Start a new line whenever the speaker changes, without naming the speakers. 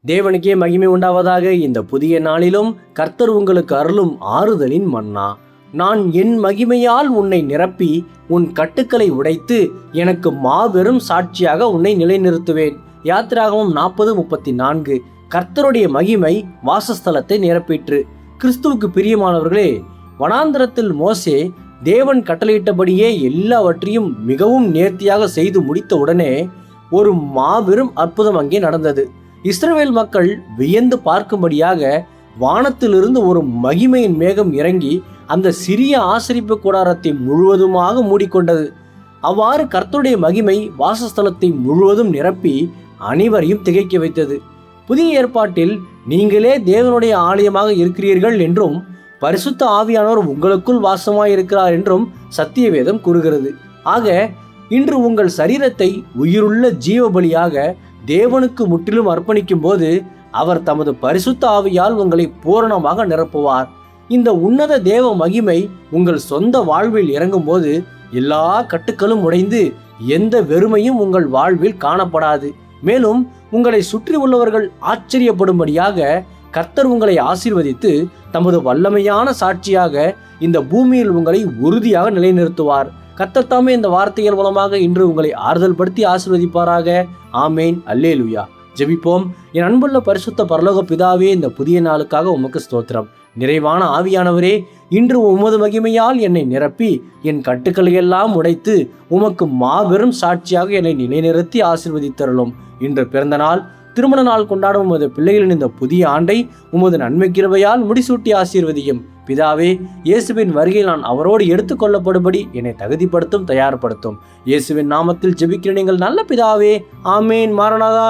தேவனுக்கே மகிமை உண்டாவதாக. இந்த புதிய நாளிலும் கர்த்தர் உங்களுக்கு அருளும் ஆறுதலின் மன்னா. நான் என் மகிமையால் உன்னை நிரப்பி உன் கட்டுக்களை உடைத்து எனக்கு மாபெரும் சாட்சியாக உன்னை நிலைநிறுத்துவேன். யாத்திராகமம் 40:34. கர்த்தருடைய மகிமை வாசஸ்தலத்தை நிரப்பிற்று. கிறிஸ்துவுக்கு பிரியமானவர்களே, வனாந்தரத்தில் மோசே தேவன் கட்டளையிட்டபடியே எல்லாவற்றையும் மிகவும் நேர்த்தியாக செய்து முடித்த உடனே ஒரு மாபெரும் அற்புதம் அங்கே நடந்தது. இஸ்ரவேல் மக்கள் வியந்து பார்க்கும்படியாக வானத்திலிருந்து ஒரு மகிமையின் மேகம் இறங்கி அந்த சிறிய ஆசரிப்பு கூடாரத்தை முழுவதுமாக மூடிக்கொண்டது. அவ்வாறு கர்த்தருடைய மகிமை வாசஸ்தலத்தை முழுவதும் நிரப்பி அனைவரையும் திகைக்க வைத்தது. புதிய ஏற்பாட்டில் நீங்களே தேவனுடைய ஆலயமாக இருக்கிறீர்கள் என்றும் பரிசுத்த ஆவியானவர் உங்களுக்குள் வாசமாய் இருக்கிறார் என்றும் சத்திய வேதம் கூறுகிறது. ஆக இன்று உங்கள் சரீரத்தை உயிருள்ள ஜீவ பலியாக தேவனுக்கு முற்றிலும் அர்ப்பணிக்கும் போது அவர் தமது பரிசுத்த ஆவியால் உங்களை பூரணமாக நிரப்புவார். இந்த உன்னத தேவ மகிமை உங்கள் சொந்த வாழ்வில் இறங்கும் போது எல்லா கட்டுக்களும் உடைந்து எந்த வெறுமையும் உங்கள் வாழ்வில் காணப்படாது. மேலும் உங்களை சுற்றி உள்ளவர்கள் ஆச்சரியப்படும்படியாக கர்த்தர் உங்களை ஆசீர்வதித்து தமது வல்லமையான சாட்சியாக இந்த பூமியில் உங்களை உறுதியாக நிலைநிறுத்துவார். கர்த்தர் தாமே இந்த வார்த்தைகள் மூலமாக இன்று உங்களை ஆறுதல் படுத்தி ஆசீர்வதிப்பாராக. ஆமேன். அல்லேலூயா. ஜெபிப்போம். என் அன்புள்ள பரிசுத்த பரலோக பிதாவே, இந்த புதிய நாளுக்காக உமக்கு ஸ்தோத்திரம். நிறைவான ஆவியானவரே, இன்று உமது மகிமையால் என்னை நிரப்பி என் கட்டுக்களை எல்லாம் உடைத்து உமக்கு மாபெரும் சாட்சியாக என்னை நிலைநிறுத்தி ஆசீர்வதித்தருளும். இன்று பிறந்த நாள், திருமண நாள் கொண்டாடும் உமது பிள்ளைகளின் இந்த புதிய ஆண்டை உமது நன்மை கிருபையால் முடிசூட்டி ஆசீர்வதியும். பிதாவே, இயேசுவின் வருகையில் நான் அவரோடு எடுத்துக்கொள்ளப்படும்படி என்னை தகுதிப்படுத்தும், தயார்படுத்தும். இயேசுவின் நாமத்தில் ஜெபிக்கிறேன் எங்கள் நல்ல பிதாவே. ஆமேன். மாரநாதா.